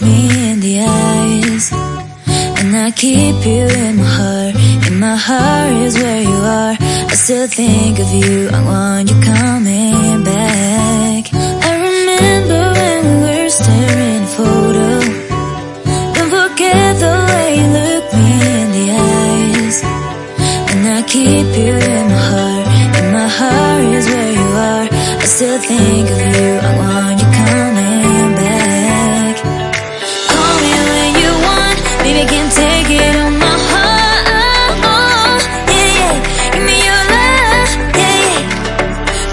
me in the eyes, and I keep you in my heart. In my heart is where you are. I still think of you, I want you coming back. I remember when we were staring at a photo. Don't forget the way you look me in the eyes, and I keep you in my heart. In my heart is where you are. I still think of you, I want you coming back. Call me when you want, baby, I can't take it on my heart. Yeah, yeah, give me your love, yeah, yeah.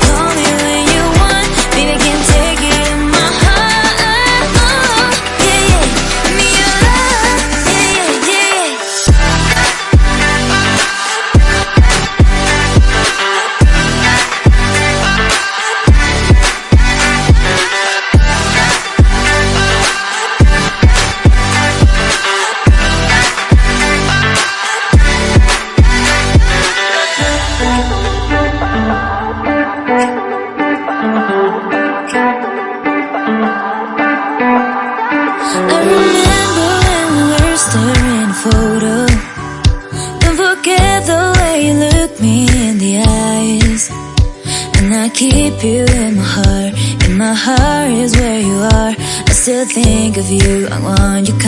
Call me when you want, baby, I can't take it on my heart. Yeah, yeah, give me your love, yeah, yeah, I remember when we were staring at a photo. Don't forget the way you look me in the eyes, and I keep you in my heart. In my heart is where you are. I still think of you, I want you